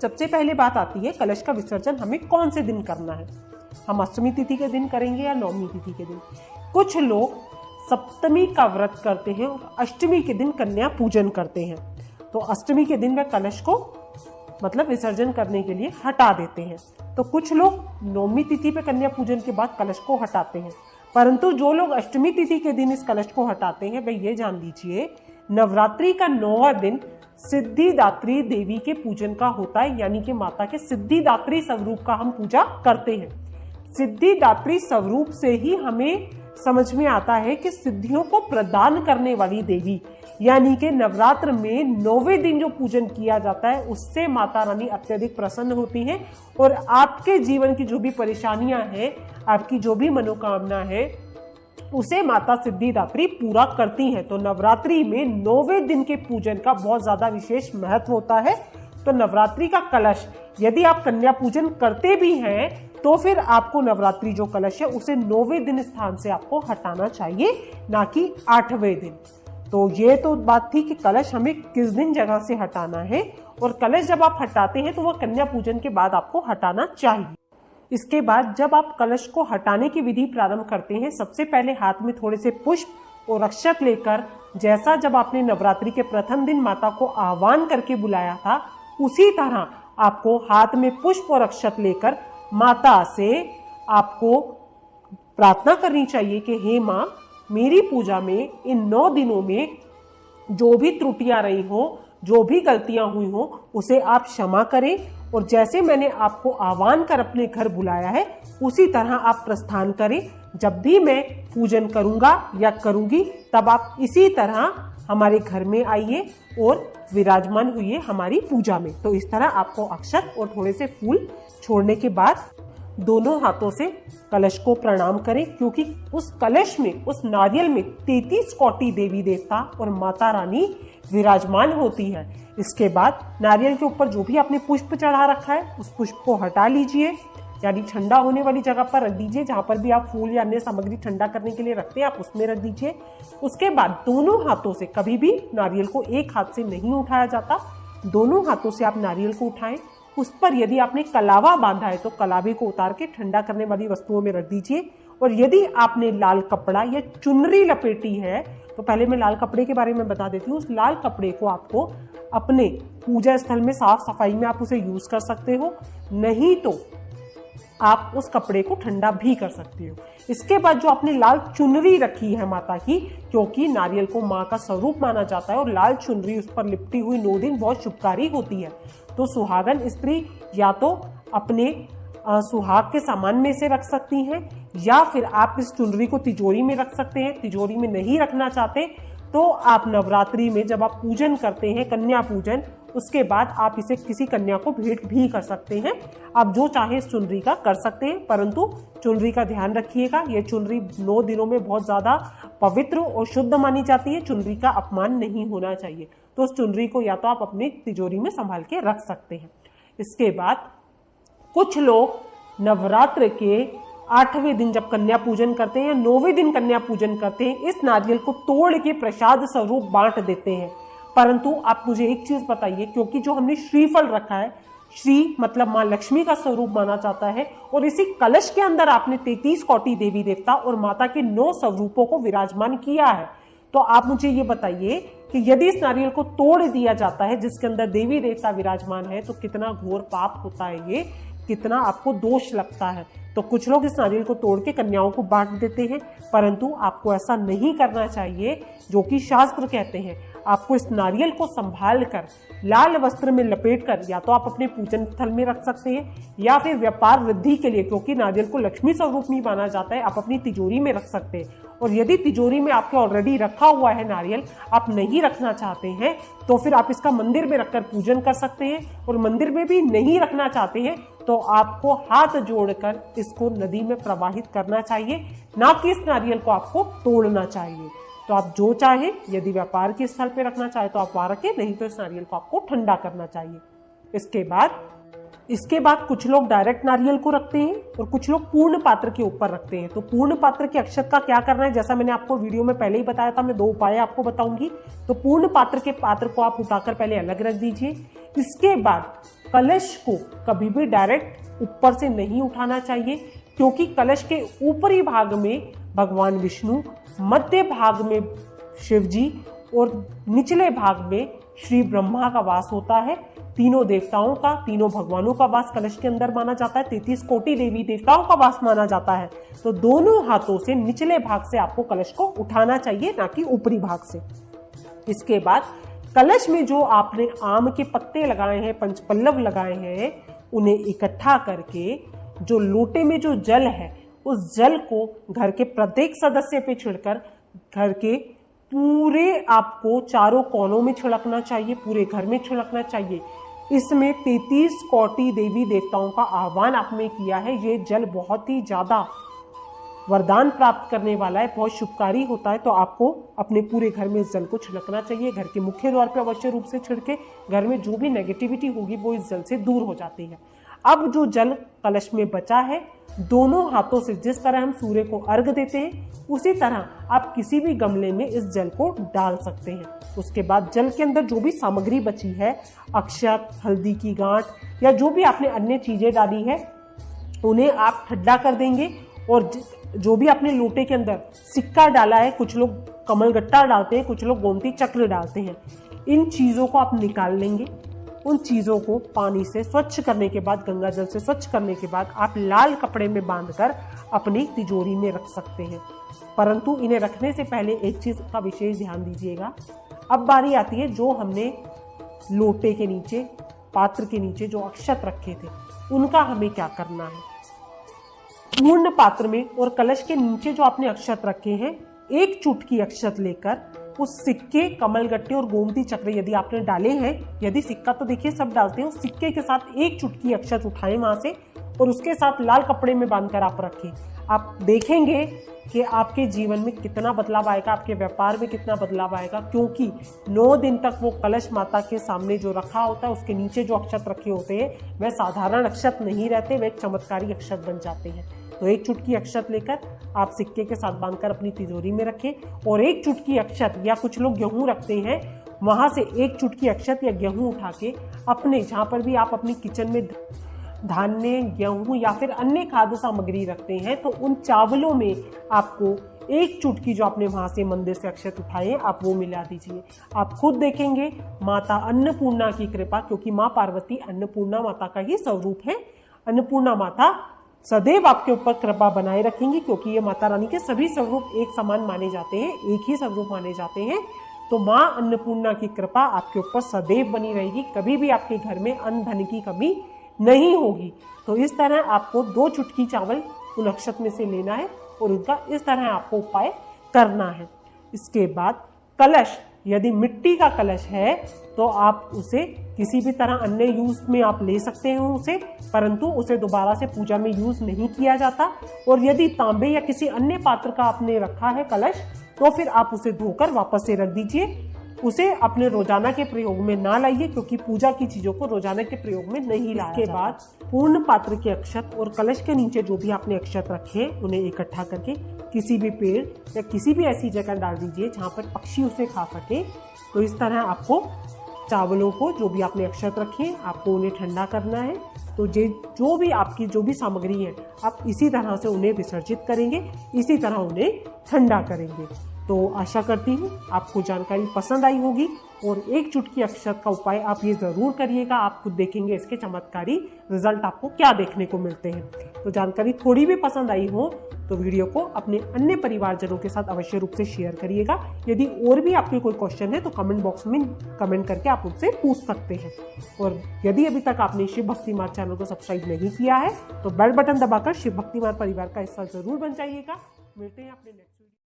सबसे पहले बात आती है कलश का विसर्जन हमें कौन से दिन करना है। हम अष्टमी तिथि के दिन करेंगे या नवमी तिथि के दिन। कुछ लोग सप्तमी का व्रत करते हैं और अष्टमी के दिन कन्या पूजन करते हैं। तो अष्टमी के दिन वे कलश को मतलब विसर्जन करने के लिए हटा देते हैं। तो कुछ लोग नवमी तिथि पे कन्या पूजन के बाद कलश को हटाते हैं। परंतु जो लोग अष्टमी तिथि के दिन इस कलश को हटाते हैं वे ये जान लीजिए नवरात्रि का 9वां दिन सिद्धिदात्री देवी के पूजन का होता है, यानी कि माता के सिद्धिदात्री स्वरूप का हम पूजा करते हैं। सिद्धिदात्री स्वरूप से ही हमें समझ में आता है कि सिद्धियों को प्रदान करने वाली देवी, यानी कि नवरात्र में 9वें दिन जो पूजन किया जाता है उससे माता रानी अत्यधिक प्रसन्न होती हैं और आपके जीवन की जो भी परेशानियां हैं, आपकी जो भी मनोकामना है उसे माता सिद्धिदात्री पूरा करती हैं। तो नवरात्रि में 9वें दिन के पूजन का बहुत ज्यादा विशेष महत्व होता है। तो नवरात्रि का कलश यदि आप कन्या पूजन करते भी हैं तो फिर आपको नवरात्रि जो कलश है उसे 9वें दिन स्थान से आपको हटाना चाहिए, ना कि 8वें दिन। तो ये तो बात थी कि कलश हमें किस दिन जगह से हटाना है, और कलश जब आप हटाते हैं तो वह कन्या पूजन के बाद आपको हटाना चाहिए। इसके बाद जब आप कलश को हटाने की विधि प्रारंभ करते हैं, सबसे पहले हाथ में थोड़े से पुष्प और अक्षत लेकर, जैसा जब आपने नवरात्रि के प्रथम दिन माता को आह्वान करके बुलाया था उसी तरह आपको हाथ में पुष्प और अक्षत लेकर माता से आपको प्रार्थना करनी चाहिए कि हे माँ, मेरी पूजा में इन 9 दिनों में जो भी त्रुटियां रही हो, जो भी गलतियां हुई हो, उसे आप क्षमा करें, और जैसे मैंने आपको आह्वान कर अपने घर बुलाया है उसी तरह आप प्रस्थान करें। जब भी मैं पूजन करूंगा या करूंगी तब आप इसी तरह हमारे घर में आइए और विराजमान हुई हमारी पूजा में। तो इस तरह आपको अक्षत और थोड़े से फूल छोड़ने के बाद दोनों हाथों से कलश को प्रणाम करें, क्योंकि उस कलश में, उस नारियल में 33 कोटि देवी देवता और माता रानी विराजमान होती है। इसके बाद नारियल के ऊपर जो भी आपने पुष्प चढ़ा रखा है उस पुष्प को हटा लीजिए, यानी ठंडा होने वाली जगह पर रख दीजिए। जहां पर भी आप फूल या अन्य सामग्री ठंडा करने के लिए रखते हैं आप उसमें रख दीजिए। उसके बाद दोनों हाथों से, कभी भी नारियल को एक हाथ से नहीं उठाया जाता, दोनों हाथों से आप नारियल को उठाएं। उस पर यदि आपने कलावा बांधा है तो कलावे को उतार के ठंडा करने वाली वस्तुओं में रख दीजिए। और यदि आपने लाल कपड़ा या चुनरी लपेटी है तो पहले मैं लाल कपड़े के बारे में बता देती हूँ। उस लाल कपड़े को आपको अपने पूजा स्थल में साफ सफाई में आप उसे यूज कर सकते हो, नहीं तो आप उस कपड़े को ठंडा भी कर सकते हो। इसके बाद जो आपने लाल चुनरी रखी है माता की, क्योंकि नारियल को माँ का स्वरूप माना जाता है और लाल चुनरी उस पर लिपटी हुई 9 दिन बहुत शुभकारी होती है, तो सुहागन स्त्री या तो अपने सुहाग के सामान में से रख सकती हैं या फिर आप इस चुनरी को तिजोरी में रख सकते हैं। तिजोरी में नहीं रखना चाहते तो आप नवरात्रि में जब आप पूजन करते हैं, कन्या पूजन, उसके बाद आप इसे किसी कन्या को भेंट भी कर सकते हैं। आप जो चाहे इस चुनरी का कर सकते हैं, परंतु चुनरी का ध्यान रखिएगा, ये चुनरी 9 दिनों में बहुत ज्यादा पवित्र और शुद्ध मानी जाती है। चुनरी का अपमान नहीं होना चाहिए, तो उस चुनरी को या तो आप अपनी तिजोरी में संभाल के रख सकते हैं। इसके बाद कुछ लोग नवरात्र के 8वें दिन जब कन्या पूजन करते हैं या 9वें दिन कन्या पूजन करते हैं, इस नारियल को तोड़ के प्रसाद स्वरूप बांट देते हैं। परंतु आप मुझे एक चीज बताइए, क्योंकि जो हमने श्रीफल रखा है, श्री मतलब माँ लक्ष्मी का स्वरूप माना जाता है, और इसी कलश के अंदर आपने 33 कोटि देवी देवता और माता के 9 स्वरूपों को विराजमान किया है, तो आप मुझे ये बताइए कि यदि इस नारियल को तोड़ दिया जाता है जिसके अंदर देवी देवता विराजमान है तो कितना घोर पाप होता है, ये कितना आपको दोष लगता है। तो कुछ लोग इस नारियल को तोड़ के कन्याओं को बांट देते हैं, परंतु आपको ऐसा नहीं करना चाहिए, जो कि शास्त्र कहते हैं। आपको इस नारियल को संभाल कर लाल वस्त्र में लपेट कर या तो आप अपने पूजन स्थल में रख सकते हैं या फिर व्यापार वृद्धि के लिए, क्योंकि नारियल को लक्ष्मी स्वरूप में माना जाता है, आप अपनी तिजोरी में रख सकते हैं। और यदि तिजोरी में आपके ऑलरेडी रखा हुआ है नारियल, आप नहीं रखना चाहते हैं, तो फिर आप इसका मंदिर में रखकर पूजन कर सकते हैं। और मंदिर में भी नहीं रखना चाहते हैं तो आपको हाथ जोड़कर इसको नदी में प्रवाहित करना चाहिए, ना कि इस नारियल को आपको तोड़ना चाहिए। तो आप जो चाहे, यदि व्यापार के स्थल पे रखना चाहे तो आप वहां रखें, नहीं तो इस नारियल को आपको ठंडा करना चाहिए। इसके बाद कुछ लोग डायरेक्ट नारियल को रखते हैं और कुछ लोग पूर्ण पात्र के ऊपर रखते हैं। तो पूर्ण पात्र के अक्षत का क्या करना है, जैसा मैंने आपको वीडियो में पहले ही बताया था, मैं 2 उपाय आपको बताऊंगी। तो पूर्ण पात्र के पात्र को आप उठाकर पहले अलग रख दीजिए। इसके बाद कलश को कभी भी डायरेक्ट ऊपर से नहीं उठाना चाहिए, क्योंकि कलश के ऊपरी भाग में भगवान विष्णु, मध्य भाग में शिव जी और निचले भाग में श्री ब्रह्मा का वास होता है। तीनों देवताओं का, तीनों भगवानों का वास कलश के अंदर माना जाता है। 33 कोटि देवी देवताओं का वास माना जाता है। तो दोनों हाथों से निचले भाग से आपको कलश को उठाना चाहिए, ना कि ऊपरी भाग से। इसके बाद कलश में जो आपने आम के पत्ते लगाए हैं, पंचपल्लव लगाए हैं, उन्हें इकट्ठा करके जो लोटे में जो जल है, उस जल को घर के प्रत्येक सदस्य पे छिड़कर घर के पूरे आपको चारों कोनों में छिड़कना चाहिए, पूरे घर में छिड़कना चाहिए। इसमें 33 कोटि देवी देवताओं का आह्वान आपने किया है। ये जल बहुत ही ज्यादा वरदान प्राप्त करने वाला है, बहुत शुभकारी होता है। तो आपको अपने पूरे घर में इस जल को छिड़कना चाहिए। घर के मुख्य द्वार पर अवश्य रूप से छिड़के। घर में जो भी नेगेटिविटी होगी वो इस जल से दूर हो जाती है। अब जो जल कलश में बचा है, दोनों हाथों से जिस तरह हम सूर्य को अर्घ देते हैं, उसी तरह आप किसी भी गमले में इस जल को डाल सकते हैं। उसके बाद जल के अंदर जो भी सामग्री बची है, अक्षत, हल्दी की गांठ या जो भी आपने अन्य चीजें डाली है, उन्हें आप ठंडा कर देंगे। और जो भी आपने लोटे के अंदर सिक्का डाला है, कुछ लोग कमलगट्टा डालते हैं, कुछ लोग गोमती चक्र डालते हैं, इन चीजों को आप निकाल लेंगे। उन चीजों को पानी से स्वच्छ करने के बाद, गंगा जल से स्वच्छ करने के बाद आप लाल कपड़े में बांधकर अपनी तिजोरी में रख सकते हैं। परंतु इन्हें रखने से पहले एक चीज का विशेष ध्यान दीजिएगा। अब बारी आती है जो हमने लोटे के नीचे, पात्र के नीचे जो अक्षत रखे थे, उनका हमें क्या करना है। पूर्ण पात्र में और कलश के नीचे जो आपने अक्षत रखे हैं, एक चुटकी अक्षत लेकर उस सिक्के, कमलगट्टे और गोमती चक्र यदि आपने डाले हैं, यदि सिक्का तो देखिए सब डालते हैं, उस सिक्के के साथ एक चुटकी अक्षत उठाएं वहां से और उसके साथ लाल कपड़े में बांधकर आप रखें। आप देखेंगे कि आपके जीवन में कितना बदलाव आएगा, आपके व्यापार में कितना बदलाव आएगा, क्योंकि 9 दिन तक वो कलश माता के सामने जो रखा होता है, उसके नीचे जो अक्षत रखे होते हैं, वह साधारण अक्षत नहीं रहते, वह एक चमत्कारी अक्षत बन जाते हैं। तो एक चुटकी अक्षत लेकर आप सिक्के के साथ बांधकर अपनी तिजोरी में रखें और एक चुटकी अक्षत, या कुछ लोग गेहूं रखते हैं, वहां से एक चुटकी अक्षत या गेहूं उठा के अपने, जहां पर भी आप अपनी किचन में धान्य, गेहूं या फिर अन्य खाद्य सामग्री रखते हैं, तो उन चावलों में आपको एक चुटकी जो आपने वहां से मंदिर से अक्षत उठाए, आप वो मिला दीजिए। आप खुद देखेंगे माता अन्नपूर्णा की कृपा, क्योंकि माँ पार्वती अन्नपूर्णा माता का ही स्वरूप है। अन्नपूर्णा माता सदैव आपके ऊपर कृपा बनाए रखेंगी, क्योंकि ये माता रानी के सभी स्वरूप एक समान माने जाते हैं, एक ही स्वरूप माने जाते हैं। तो माँ अन्नपूर्णा की कृपा आपके ऊपर सदैव बनी रहेगी। कभी भी आपके घर में अन्न धन की कमी नहीं होगी। तो इस तरह आपको 2 चुटकी चावल उन अक्षत में से लेना है और उनका इस तरह आपको उपाय करना है। इसके बाद कलश, यदि मिट्टी का कलश है तो आप उसे किसी भी तरह अन्य यूज में आप ले सकते हैं उसे, परंतु उसे दोबारा से पूजा में यूज नहीं किया जाता। और यदि तांबे या किसी अन्य पात्र का आपने रखा है कलश, तो फिर आप उसे धोकर वापस से रख दीजिए। उसे अपने रोजाना के प्रयोग में ना लाइए, क्योंकि पूजा की चीजों को रोजाना के प्रयोग में नहीं लाया जाता। इसके बाद पूर्ण पात्र के अक्षत और कलश के नीचे जो भी आपने अक्षत रखे, उन्हें इकट्ठा करके किसी भी पेड़ या किसी भी ऐसी जगह डाल दीजिए जहां पर पक्षी उसे खा सके। तो इस तरह आपको चावलों को, जो भी आपने अक्षत रखे, आपको उन्हें ठंडा करना है। तो जो भी आपकी जो भी सामग्री है, आप इसी तरह से उन्हें विसर्जित करेंगे, इसी तरह उन्हें ठंडा करेंगे। तो आशा करती हूँ आपको जानकारी पसंद आई होगी और एक चुटकी अक्षत का उपाय आप ये जरूर करिएगा। आप खुद देखेंगे इसके चमत्कारी रिजल्ट आपको क्या देखने को मिलते हैं। तो जानकारी थोड़ी भी पसंद आई हो तो वीडियो को अपने अन्य परिवारजनों के साथ अवश्य रूप से शेयर करिएगा। यदि और भी आपके कोई क्वेश्चन है तो कमेंट बॉक्स में कमेंट करके आप उनसे पूछ सकते हैं। और यदि अभी तक आपने शिव भक्ति मार्ग चैनल को सब्सक्राइब नहीं किया है तो बेल बटन दबाकर शिव भक्ति मार्ग परिवार का हिस्सा जरूर बन जाइएगा। मिलते हैं अपने नेक्स्ट